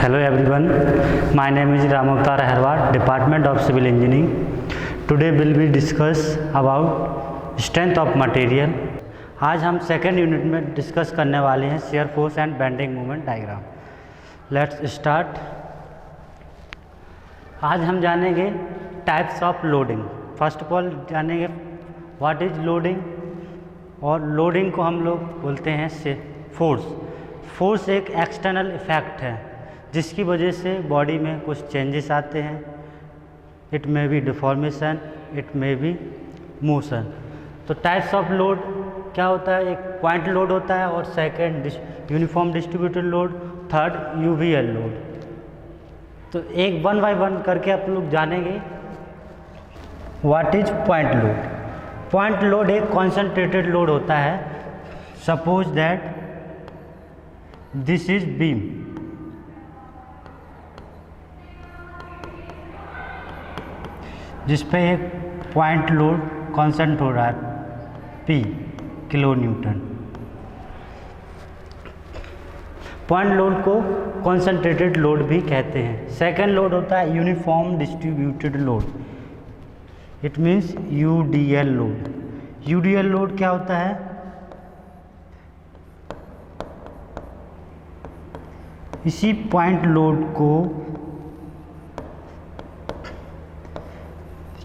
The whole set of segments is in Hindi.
Hello everyone, my name is Ram Avtar Aharwal, Department of Civil Engineering. Today will be discuss about strength of material. आज हम सेकेंड यूनिट में डिस्कस करने वाले हैं shear force and bending moment diagram. Let's start. आज हम जानेंगे types of loading. First of all जानेंगे व्हाट इज लोडिंग, और लोडिंग को हम लोग बोलते हैं फोर्स. फोर्स एक एक्सटर्नल इफेक्ट है जिसकी वजह से बॉडी में कुछ चेंजेस आते हैं. It may be deformation, it may be motion. तो टाइप्स ऑफ लोड क्या होता है, एक पॉइंट लोड होता है, और second uniform distributed load, third UVL load. तो एक वन बाय वन करके आप लोग जानेंगे what is point load. Point load एक कॉन्सेंट्रेटेड लोड होता है. Suppose that this is beam. जिस पे एक पॉइंट लोड कांस्टेंट हो रहा है P kilo Newton. Point load को कॉन्सेंट्रेटेड लोड भी कहते हैं. सेकेंड लोड होता है uniform distributed load. It means UDL load. UDL load क्या होता है, इसी पॉइंट लोड को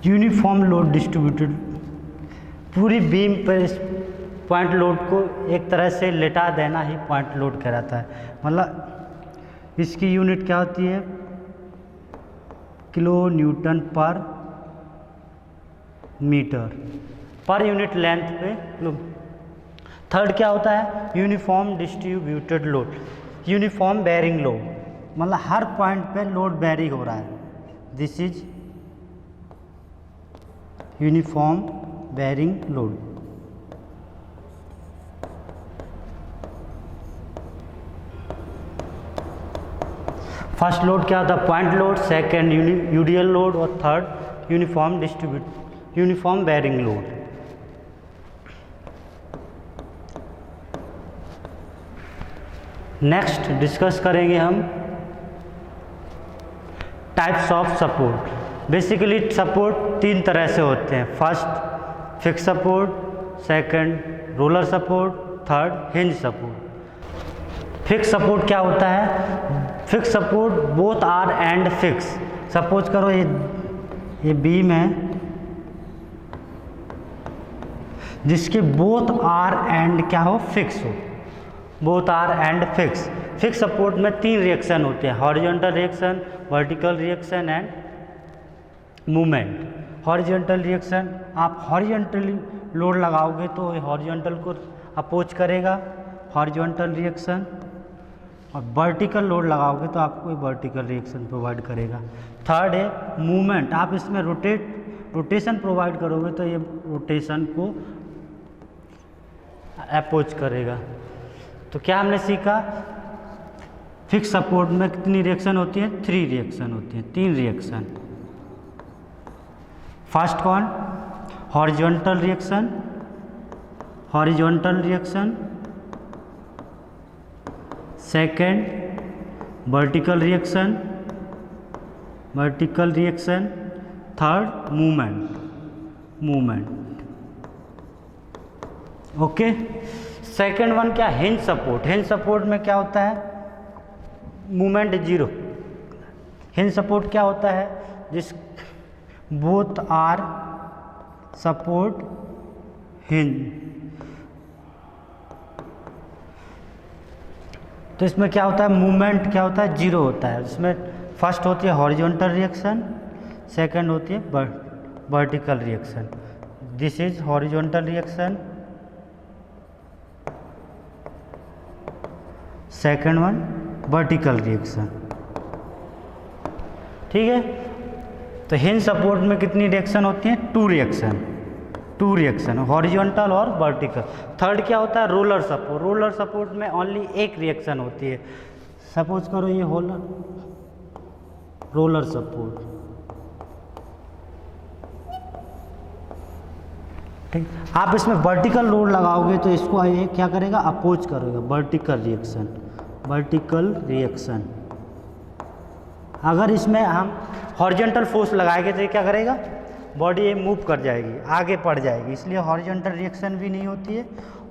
यूनिफॉर्म लोड डिस्ट्रीब्यूटेड, पूरी बीम पर इस पॉइंट लोड को एक तरह से लेटा देना ही पॉइंट लोड कहलाता है. मतलब इसकी यूनिट क्या होती है, किलो न्यूटन पर मीटर पर यूनिट लेंथ पे. थर्ड क्या होता है, uniform distributed load, uniform bearing load. मतलब हर पॉइंट पे लोड बेयरिंग हो रहा है. This is uniform bearing load. First load क्या होता है, point load. Second UDL load, और third uniform bearing load. Next discuss करेंगे हम types of support. Basically support तीन तरह से होते हैं. First fix support, second roller support, third hinge support. Fix support क्या होता है, fix support both are end fix. Suppose करो ये बीम है जिसके बोथ आर एंड क्या हो, फिक्स हो. Both are end fix. Fix support में तीन रिएक्शन होते हैं, horizontal reaction, vertical reaction and movement. Horizontal reaction, आप हॉरिजॉन्टली लोड लगाओगे तो हॉरिजॉन्टल को अपोज करेगा, हॉरिजॉन्टल रिएक्शन. और वर्टिकल लोड लगाओगे तो आपको वर्टिकल रिएक्शन प्रोवाइड करेगा. थर्ड है मूवमेंट. आप इसमें रोटेशन प्रोवाइड करोगे तो ये रोटेशन को अपोज करेगा. तो क्या हमने सीखा, फिक्स सपोर्ट में कितनी रिएक्शन होती है, 3 रिएक्शन होती हैं, 3 रिएक्शन. फर्स्ट कौन, horizontal reaction, horizontal reaction. Second vertical reaction, vertical reaction. Third movement. Okay. Second one क्या, हिंज सपोर्ट. हिंज सपोर्ट में क्या होता है, मूवमेंट जीरो. हिंज सपोर्ट क्या होता है, जिस बोथ आर सपोर्ट हिंज. तो इसमें क्या होता है, मूवमेंट क्या होता है, जीरो होता है. इसमें फर्स्ट होती है हॉरिजॉन्टल रिएक्शन, सेकंड होती है vertical reaction. This is horizontal reaction, second one vertical reaction. ठीक है. तो हिंज सपोर्ट में कितनी रिएक्शन होती हैं, 2 रिएक्शन, हॉरिजॉन्टल और वर्टिकल. थर्ड क्या होता है, रोलर सपोर्ट. रोलर सपोर्ट में ओनली एक रिएक्शन होती है. सपोज करो ये रोलर सपोर्ट. ठीक. आप इसमें वर्टिकल लोड लगाओगे तो इसको ये क्या करेगा, अपोज करेगा, वर्टिकल रिएक्शन. अगर इसमें हम हॉरिजॉन्टल फोर्स लगाएंगे तो ये क्या करेगा, बॉडी मूव कर जाएगी, आगे बढ़ जाएगी, इसलिए हॉरिजॉन्टल रिएक्शन भी नहीं होती है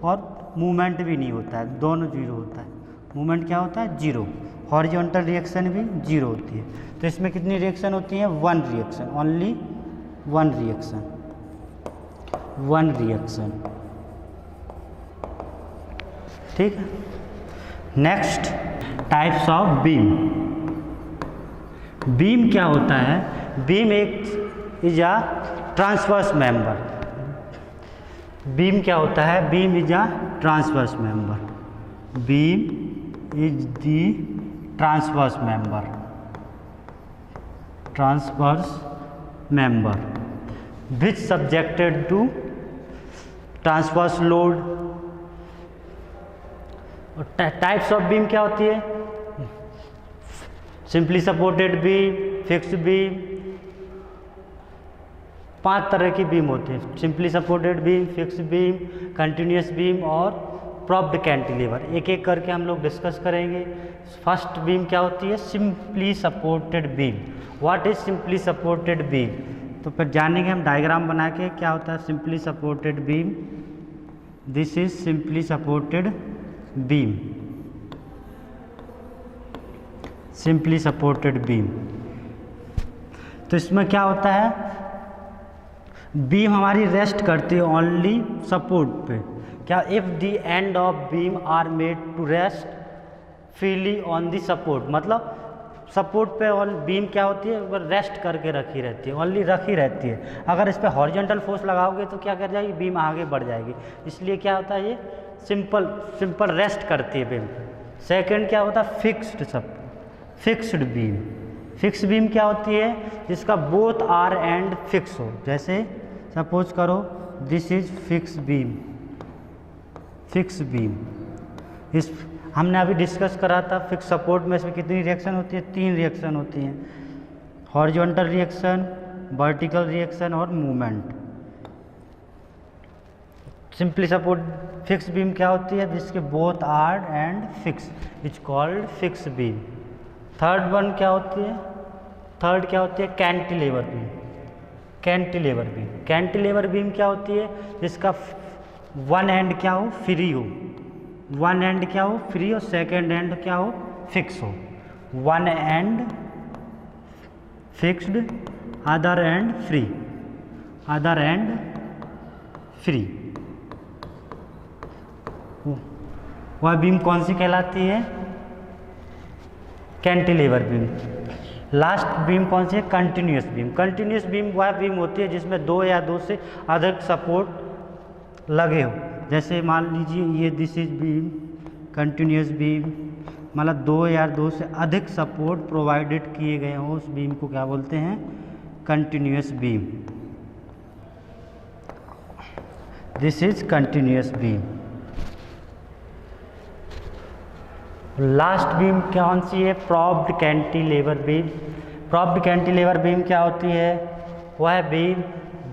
और मूवमेंट भी नहीं होता है, दोनों जीरो होता है। मूवमेंट क्या होता है, जीरो, हॉरिजॉन्टल रिएक्शन भी जीरो होती है। तो इसमें कितनी रिएक्शन होती है, one reaction, only one reaction, one reaction, ठीक है। Next, types of beam. Beam क्या होता है, बीम एक is a transverse member. Beam क्या होता है, beam is a transverse member, beam is the transverse member, transverse member which subjected to transverse load। Types of beam क्या होती है, simply supported beam, fixed beam, 5 तरह की बीम होती है, simply supported beam, fixed beam, continuous beam और प्रॉप्ड कैंटिलीवर। एक एक करके हम लोग डिस्कस करेंगे। फर्स्ट बीम क्या होती है, simply supported beam. What is simply supported beam, तो फिर जानेंगे हम डायग्राम बना के क्या होता है simply supported beam. This is simply supported beam, simply supported beam. तो इसमें क्या होता है, बीम हमारी रेस्ट करती है ओनली सपोर्ट पे। क्या, if the end of beam are made to rest freely on the support, मतलब सपोर्ट पे और बीम क्या होती है, वो रेस्ट करके रखी रहती है, ओनली रखी रहती है। अगर इस पे हॉरिजॉन्टल फोर्स लगाओगे तो क्या कर जाएगी, बीम आगे बढ़ जाएगी, इसलिए क्या होता है, ये सिंपल रेस्ट करती है बीम। सेकंड क्या होता है, फिक्स्ड बीम। फिक्स बीम क्या होती है, जिसका बोथ आर एंड फिक्स हो। जैसे सपोज करो this is fix beam, fix beam. इस हमने अभी डिस्कस करा था फिक्स सपोर्ट में इसमें कितनी रिएक्शन होती है, 3 रिएक्शन होती हैं, हॉरिजॉन्टल रिएक्शन, वर्टिकल रिएक्शन और movement. Simply support fix beam क्या होती है, जिसके both are end fix, is called fix beam. Third one क्या होती है, थर्ड क्या होती है, cantilever beam. Cantilever beam, cantilever beam क्या होती है, जिसका वन एंड क्या हो, फ्री हो, वन एंड क्या हो, फ्री हो, सेकेंड एंड क्या हो, फिक्स हो। One and fixed, other and free, other and free. वह बीम कौन सी कहलाती है, कैंटिलीवर बीम। लास्ट बीम कौन सी है, कंटिन्यूस बीम। कंटिन्यूस बीम वह बीम होती है जिसमें 2 या 2 से अधिक सपोर्ट लगे हो। जैसे मान लीजिए ये this is beam, continuous beam, मतलब 2 या 2 से अधिक सपोर्ट प्रोवाइडेड किए गए हों, उस बीम को क्या बोलते हैं, continuous beam. This is continuous beam. Last beam कौन सी है, propped cantilever beam. Propped cantilever beam क्या होती है, वह बीम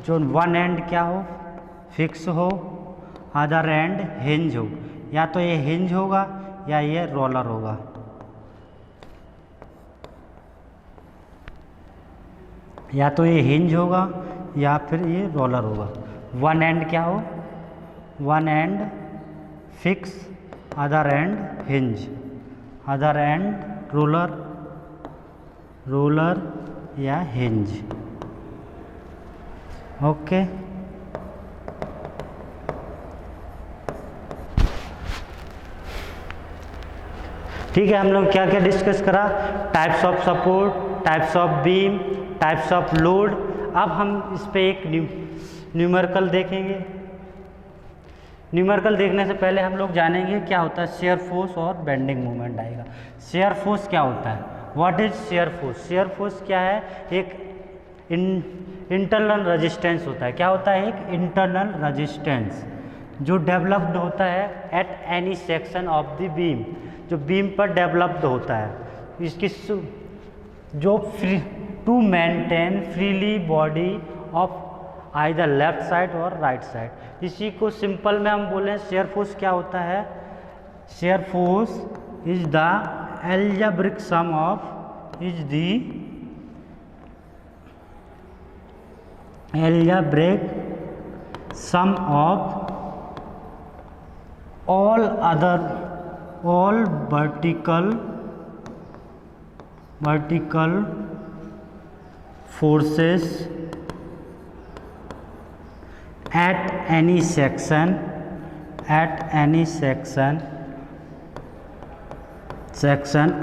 जो वन एंड क्या हो, फिक्स हो, अदर एंड हिंज हो। या तो ये हिंज होगा या ये रोलर होगा। या तो ये हिंज होगा या फिर ये रोलर होगा। वन एंड क्या हो, one and fix, other and hinge, other and roller, roller या हिंज। ओके, ठीक है। हम लोग क्या क्या डिस्कस करा, types of support, types of beam, types of load. अब हम इस पे एक न्यूमेरिकल देखेंगे। न्यूमेरिकल देखने से पहले हम लोग जानेंगे क्या होता है शेयर फोर्स और बेंडिंग मोमेंट आएगा। शेयर फोर्स क्या होता है, what is shear force. Shear force क्या है, एक इंटरनल रेजिस्टेंस होता है। क्या होता है, एक इंटरनल रेजिस्टेंस जो डेवलप्ड होता है at any section of the beam, जो बीम पर डेवलप्ड होता है। इसकी जो free to maintain freely body of either left side और राइट साइड। इसी को सिंपल में हम बोलें शेयर फोर्स क्या होता है, shear force is the algebraic sum of is the algebraic sum of all vertical forces at any section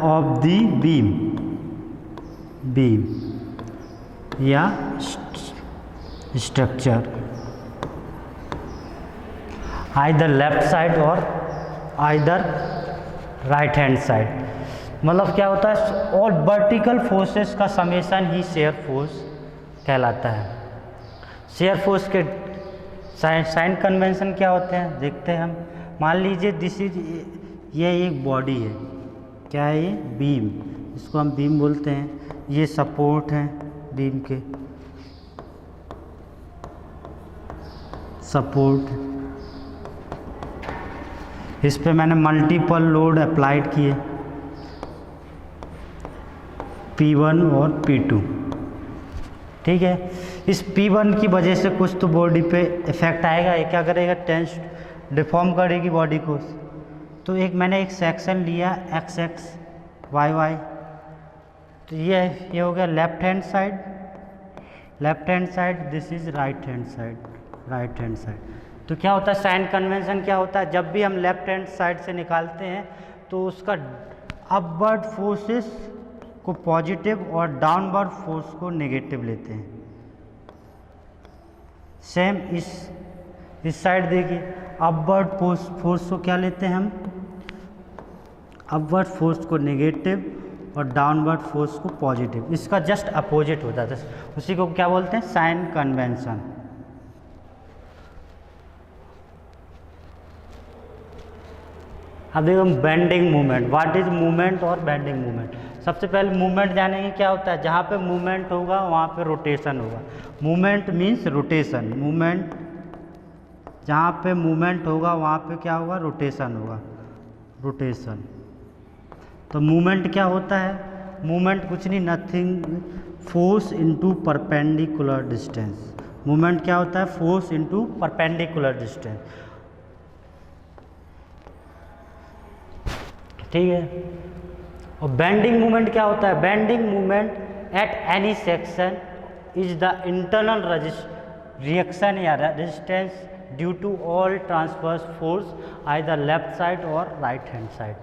of the beam या स्ट्रक्चर, आइदर लेफ्ट साइड और आइदर राइट हैंड साइड। मतलब क्या होता है, ऑल वर्टिकल फोर्सेस का समेशन ही शेयर फोर्स कहलाता है। शेयर फोर्स के साइन कन्वेंशन क्या होते हैं देखते हैं हम। मान लीजिए दिस इज, ये एक बॉडी है, क्या है ये, बीम, इसको हम बीम बोलते हैं। ये सपोर्ट हैं बीम के, सपोर्ट, इस पे मैंने मल्टीपल लोड अप्लाइड किए, P1 और P2, ठीक है। इस P1 की वजह से कुछ तो बॉडी पे इफेक्ट आएगा, ये क्या करेगा, टेंस डिफॉर्म करेगी बॉडी को। तो मैंने एक सेक्शन लिया XX YY, तो ये हो गया left hand side, this is right hand side. तो क्या होता है, साइन कन्वेंशन क्या होता है, जब भी हम लेफ्ट हैंड साइड से निकालते हैं तो उसका अपवर्ड फोर्सेस को पॉजिटिव और डाउनवर्ड फोर्स को नेगेटिव लेते हैं। सेम इस साइड देखिए, अपवर्ड फोर्स को क्या लेते हैं हम, अपवर्ड फोर्स को नेगेटिव और डाउनवर्ड फोर्स को पॉजिटिव। इसका जस्ट अपोजिट होता है, उसी को क्या बोलते हैं, साइन कन्वेंशन। अब देखो bending movement, what is movement और बेंडिंग मूवमेंट। सबसे पहले मूवमेंट जानेंगे क्या होता है, जहाँ पे मूवमेंट होगा वहाँ पे रोटेशन होगा। मूवमेंट मीन्स रोटेशन, मूवमेंट, जहाँ पे मूवमेंट होगा वहाँ पे क्या होगा, रोटेशन होगा, रोटेशन। तो मूवमेंट क्या होता है, मूवमेंट कुछ नहीं, nothing, force into perpendicular distance. Movement क्या होता है, फोर्स इनटू परपेंडिकुलर डिस्टेंस, ठीक है। और बेंडिंग मूवमेंट क्या होता है, bending movement at any section is the internal reaction या resistance due to all transverse force either left side और राइट हैंड साइड।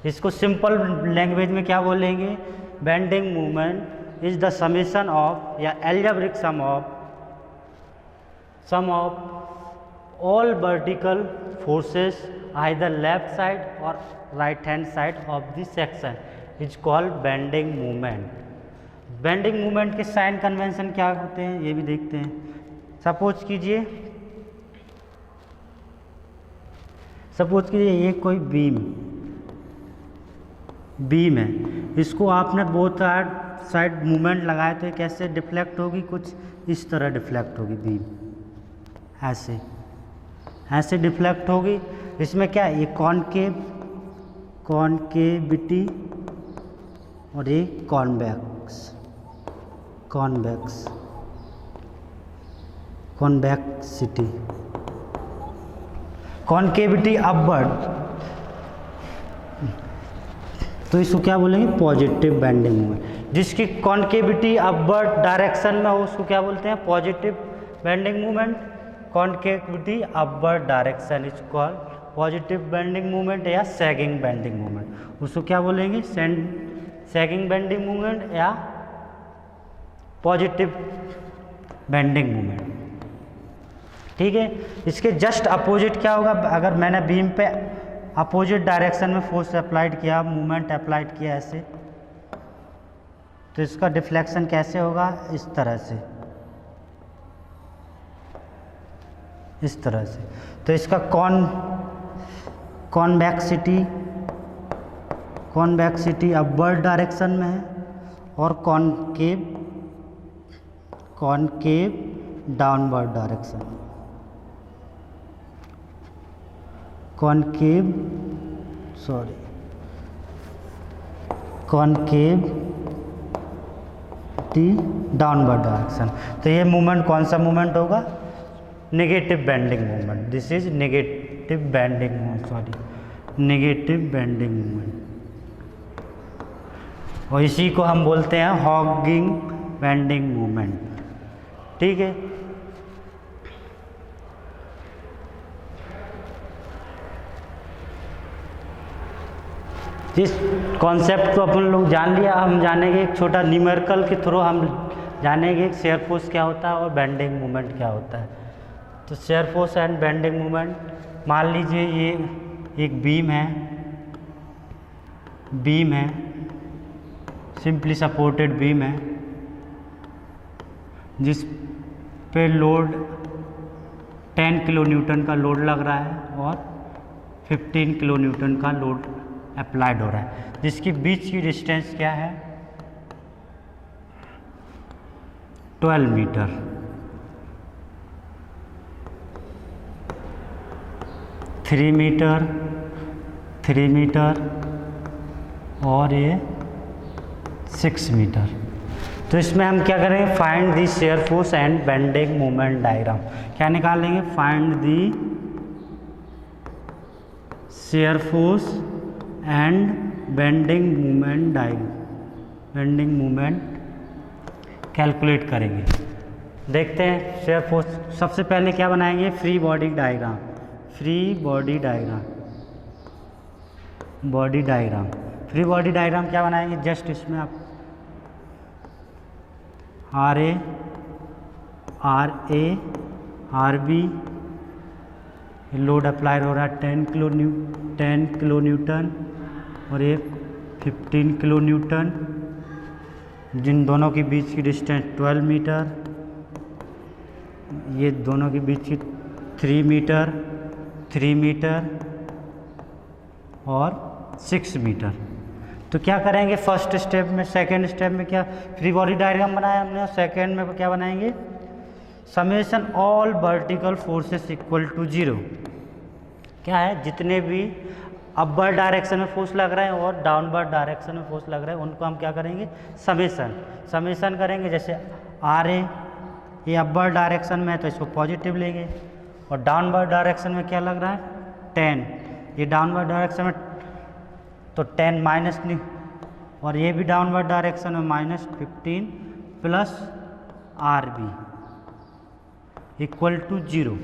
इसको सिंपल लैंग्वेज में क्या बोलेंगे, bending movement is the summation of या algebraic sum of all vertical forces either left side और right hand side of the section is called bending movement. Bending movement के साइन कन्वेंशन क्या होते हैं ये भी देखते हैं। सपोज कीजिए ये कोई बीम है, इसको आपने बोथ साइड मूवमेंट लगाए तो कैसे डिफ्लेक्ट होगी, कुछ इस तरह डिफ्लेक्ट होगी बीम, ऐसे डिफ्लेक्ट होगी। इसमें क्या है, ये कॉन्केविटी और ये कॉन्वेक्सिटी। कॉन्केविटी अपवर्ड, तो इसको क्या बोलेंगे, पॉजिटिव बेंडिंग मूवमेंट। जिसकी कॉन्केविटी अपवर्ड डायरेक्शन में हो उसको क्या बोलते हैं, positive bending movement. Concavity upward direction is called positive bending movement या सैगिंग बेंडिंग मूवमेंट। उसको क्या बोलेंगे, सैगिंग बेंडिंग मूवमेंट या पॉजिटिव बेंडिंग मूवमेंट, ठीक है। इसके जस्ट अपोजिट क्या होगा, अगर मैंने बीम पे अपोजिट डायरेक्शन में फोर्स अप्लाइड किया, मूवमेंट अप्लाइड किया ऐसे, तो इसका डिफ्लेक्शन कैसे होगा, इस तरह से। तो इसका कॉन्वेक्सिटी अपवर्ड डायरेक्शन में है और concave downward direction. Concave T downward direction. तो ये मूवमेंट कौन सा मूवमेंट होगा? Negative bending movement. This is negative bending movement, negative bending movement. और इसी को हम बोलते हैं हॉगिंग बेंडिंग मूवमेंट। ठीक है, इस कॉन्सेप्ट को अपन लोग जान लिया। हम जानेंगे एक छोटा न्यूमेरिकल के थ्रू हम जानेंगे शेयर फोर्स क्या होता है और बेंडिंग मूवमेंट क्या होता है। तो share force and bending movement, मान लीजिए ये एक बीम है, सिंपली सपोर्टेड बीम है, जिस पे लोड 10 किलो न्यूटन का लोड लग रहा है और 15 किलो न्यूटन का लोड अप्लाइड हो रहा है, जिसकी बीच की डिस्टेंस क्या है? 12 मीटर। 3 मीटर, 3 मीटर और ये 6 मीटर। तो इसमें हम क्या करेंगे? Find the shear force and bending movement diagram. क्या निकालेंगे? Find the shear force and bending movement bending movement calculate करेंगे। देखते हैं शेयर फोर्स। सबसे पहले क्या बनाएंगे? Free body diagram. Free body diagram, body diagram. Free body diagram क्या बनाएंगे? जस्ट इसमें आप R A R B load apply हो रहा है 10 किलो न्यूटन और ये 15 किलो न्यूटन, जिन दोनों के बीच की डिस्टेंस 12 मीटर, ये दोनों के बीच की 3 मीटर और 6 मीटर। तो क्या करेंगे? फर्स्ट स्टेप में, सेकेंड स्टेप में क्या फ्री बॉडी डायग्राम बनाया हमने, और सेकेंड में क्या बनाएंगे? Summation all vertical forces equal to 0। क्या है? जितने भी अपवर्ड डायरेक्शन में फोर्स लग रहे हैं और डाउनवर्ड डायरेक्शन में फोर्स लग रहे हैं, उनको हम क्या करेंगे? समेशन करेंगे। जैसे आर ए ये अपवर्ड डायरेक्शन में है तो इसको पॉजिटिव लेंगे, और डाउनवर्ड डायरेक्शन में क्या लग रहा है? 10। ये डाउनवर्ड डायरेक्शन में तो 10 माइनस नहीं, और ये भी डाउनवर्ड डायरेक्शन में -15 plus R B equal to 0।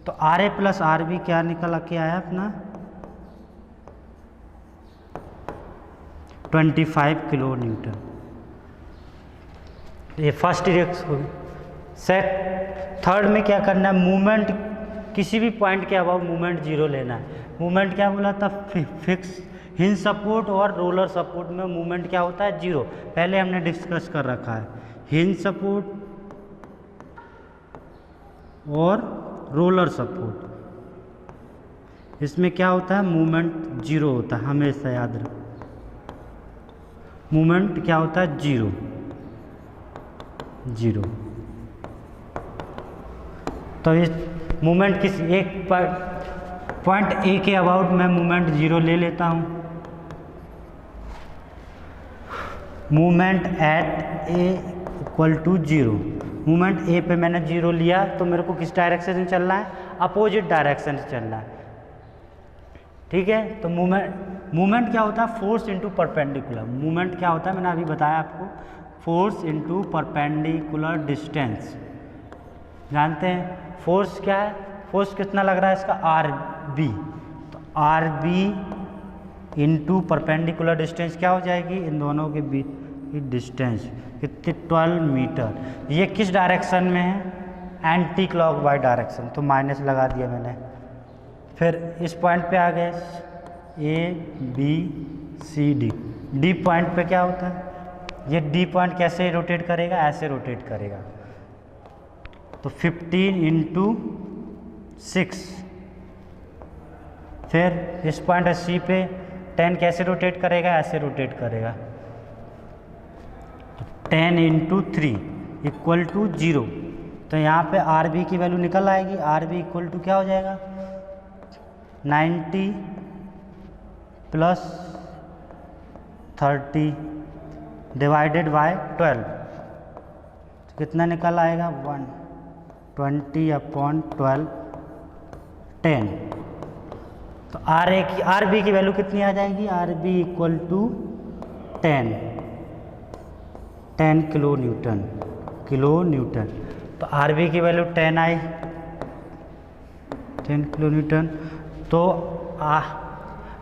तो R A plus R B क्या निकल के आया अपना? 25 किलो न्यूटन। ये फर्स्ट डायरेक्शन होगी। थर्ड में क्या करना है? मूवमेंट, किसी भी पॉइंट के अबाउ मूवमेंट 0 लेना है। मूवमेंट क्या बोला था? फिक्स हिंज सपोर्ट और रोलर सपोर्ट में मूवमेंट क्या होता है? 0। पहले हमने डिस्कस कर रखा है। हिंज सपोर्ट और रोलर सपोर्ट, इसमें क्या होता है? मूवमेंट 0 होता है, हमेशा याद रखो। मूवमेंट क्या होता है? 0। तो इस मूवमेंट किस एक पॉइंट ए के अबाउट मैं मूवमेंट 0 ले लेता हूँ। Movement at A equal to 0। Movement A पे मैंने 0 लिया, तो मेरे को किस डायरेक्शन से चलना है? अपोजिट डायरेक्शन से चलना है। ठीक है, तो मूवमेंट क्या होता है? Force into perpendicular. मूवमेंट क्या होता है? मैंने अभी बताया आपको, फोर्स इनटू परपेंडिकुलर डिस्टेंस। जानते हैं फोर्स क्या है? फोर्स कितना लग रहा है इसका? R B. तो R B into perpendicular distance क्या हो जाएगी? इन दोनों के बीच की डिस्टेंस कितनी? 12 मीटर। ये किस डायरेक्शन में है? एंटी क्लॉकवाइज डायरेक्शन, तो माइनस लगा दिया मैंने। फिर इस पॉइंट पे आ गए, A B C D. D point पे क्या होता है? ये डी पॉइंट कैसे रोटेट करेगा? ऐसे रोटेट करेगा। तो 15 इंटू 6। फिर इस पॉइंट सी पे 10 कैसे रोटेट करेगा? ऐसे रोटेट करेगा। तो 10 इंटू 3 इक्वल टू 0। तो यहाँ पे आर बी की वैल्यू निकल आएगी। आर बी इक्वल टू क्या हो जाएगा? 90 प्लस 30 डिवाइडेड बाय 12। कितना निकल आएगा 120/12 10। तो आर बी की वैल्यू कितनी आ जाएगी, R B equal to 10 kilo newton. तो आर बी की वैल्यू 10 आई, 10 किलो न्यूटन। तो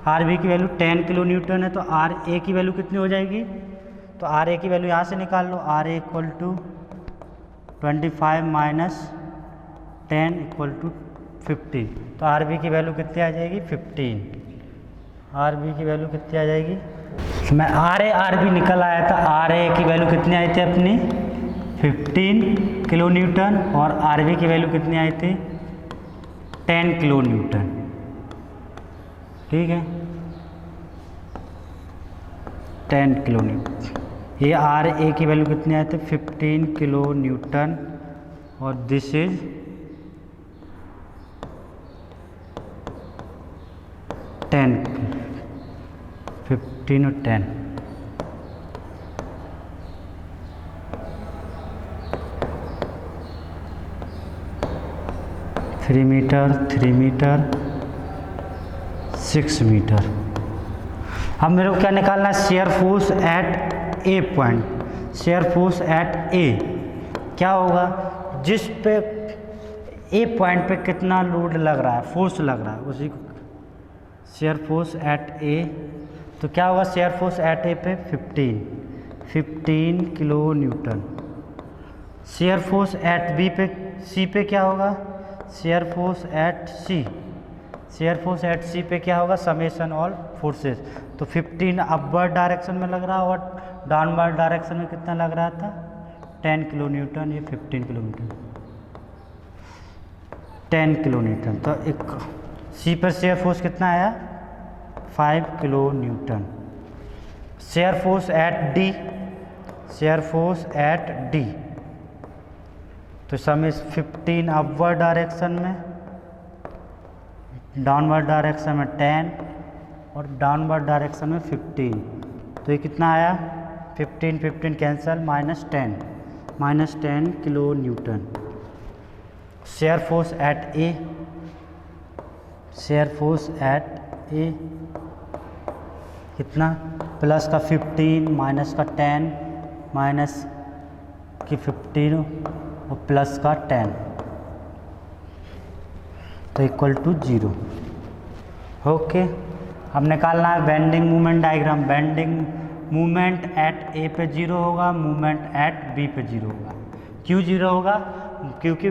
आर बी की वैल्यू 10 किलो न्यूटन है, तो आर ए की वैल्यू कितनी हो जाएगी, तो आर ए की वैल्यू यहाँ से निकाल लो, R A equal to 25 minus 10 equal to 15। तो आर बी की वैल्यू कितनी आ जाएगी 15। आर बी की वैल्यू कितनी आ जाएगी, तो मैं आर बी निकल आया था, आर ए की वैल्यू कितनी आई थी अपनी 15 किलो न्यूटन, और आर बी की वैल्यू कितनी आई थी 10 किलो न्यूटन। ठीक है, 10 किलो न्यूटन। ये आर ए की वैल्यू कितनी आए थे 15 किलो न्यूटन, और दिस इज 10, 15 और 10। Three metre 6 metre. अब मेरे को क्या निकालना है, shear force at A point. Shear force at A क्या होगा, जिस पे ए पॉइंट पे कितना लोड लग रहा है, फोर्स लग रहा है, उसी को शेयर फोर्स एट ए। तो क्या होगा, शेयर फोर्स एट ए पे 15 kilo newton. Shear force at B पे सी पे क्या होगा, shear force at C. Shear force at C पे क्या होगा, समेशन ऑल फोर्सेस। तो 15 अपवर्ड डायरेक्शन में लग रहा और डाउनवर्ड डायरेक्शन में कितना लग रहा था 10 किलो न्यूटन, ये 15 किलोमीटर 10 किलो न्यूटन। तो एक सी पर शेयर फोर्स कितना आया 5 kilo newton. Shear force eight D, share force eight D, तो समय 15 अपवर्ड डायरेक्शन में, डाउनवर्ड डायरेक्शन में 10 और डाउनवर्ड डायरेक्शन में 15। तो ये कितना आया 15 cancel, minus 10 kilo newton. Shear force at A, shear force at A कितना, प्लस का 15 माइनस का 10 माइनस की 15 और प्लस का 10, तो इक्वल टू 0। ओके, अब निकालना है bending movement diagram. Bending movement at A पे 0 होगा, मूवमेंट एट बी पे 0 होगा। क्यों 0 होगा, क्योंकि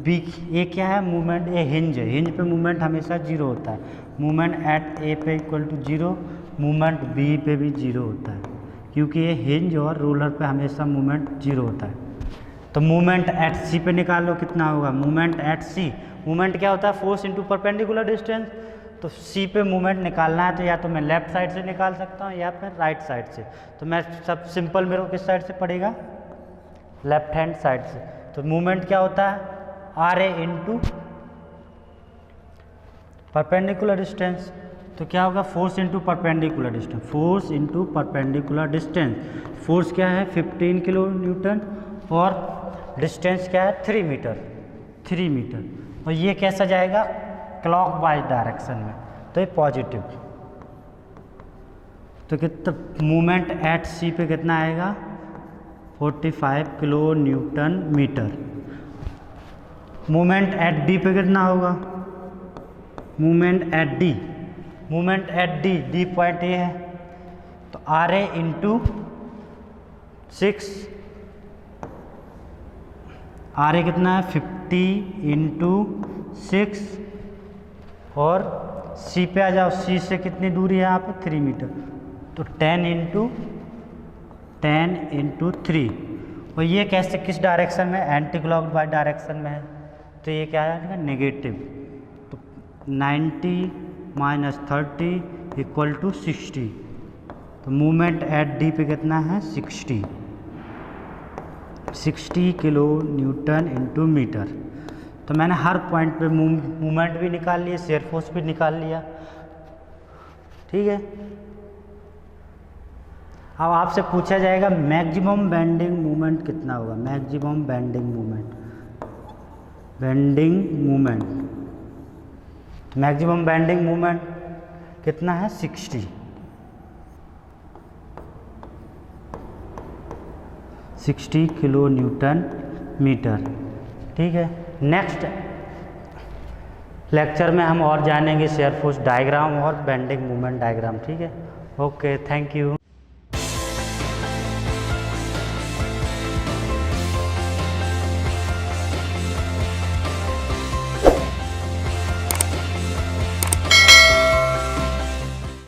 बी ए क्या है, मूवमेंट ए हिंज है, हिंज पे मूवमेंट हमेशा 0 होता है। मूवमेंट एट ए पे इक्वल टू 0, मूवमेंट बी पे भी 0 होता है, क्योंकि ये हिंज और रोलर पे हमेशा मूवमेंट 0 होता है। तो मूवमेंट एट सी पे निकाल लो कितना होगा, मूवमेंट एट सी, मूवमेंट क्या होता है फोर्स इनटू परपेंडिकुलर डिस्टेंस। तो सी पे मूवमेंट निकालना है, तो या तो मैं लेफ्ट साइड से निकाल सकता हूँ या फिर राइट साइड से। तो मैं सब सिंपल, मेरे को किस साइड से पड़ेगा, लेफ्ट हैंड साइड से। तो मूवमेंट क्या होता है R A into perpendicular distance. तो क्या होगा force into perpendicular distance, force into perpendicular distance. Force क्या है 15 किलो न्यूटन और डिस्टेंस क्या है 3 मीटर। और ये कैसा जाएगा क्लॉकवाइज डायरेक्शन में, तो ये पॉजिटिव। तो कितना मूवमेंट एट सी पे कितना आएगा 45 kilo newton metre. Movement at D पे कितना होगा, movement at D, D point ये है, तो R A into 6, R A कितना है 50 इंटू 6, और सी पे आ जाओ, सी से कितनी दूरी है यहाँ पे 3 मीटर, तो 10 इंटू 3। और ये कैसे किस डायरेक्शन में, एंटी क्लॉकवाइज डायरेक्शन में है, तो ये क्या आएगा नेगेटिव। तो 90 माइनस 30 इक्वल टू 60। तो मूवमेंट एट डी पे कितना है 60 किलो न्यूटन इंटू मीटर। तो मैंने हर पॉइंट पे मूवमेंट भी निकाल लिया, शेयर फोर्स भी निकाल लिया। ठीक है, अब आपसे पूछा जाएगा मैक्सिमम बेंडिंग मोमेंट कितना होगा। Maximum bending moment maximum bending moment कितना है 60 किलो न्यूटन मीटर। ठीक है, नेक्स्ट लेक्चर में हम और जानेंगे शेयर फोर्स डायग्राम और बेंडिंग मोमेंट डायग्राम। ठीक है, ओके, थैंक यू।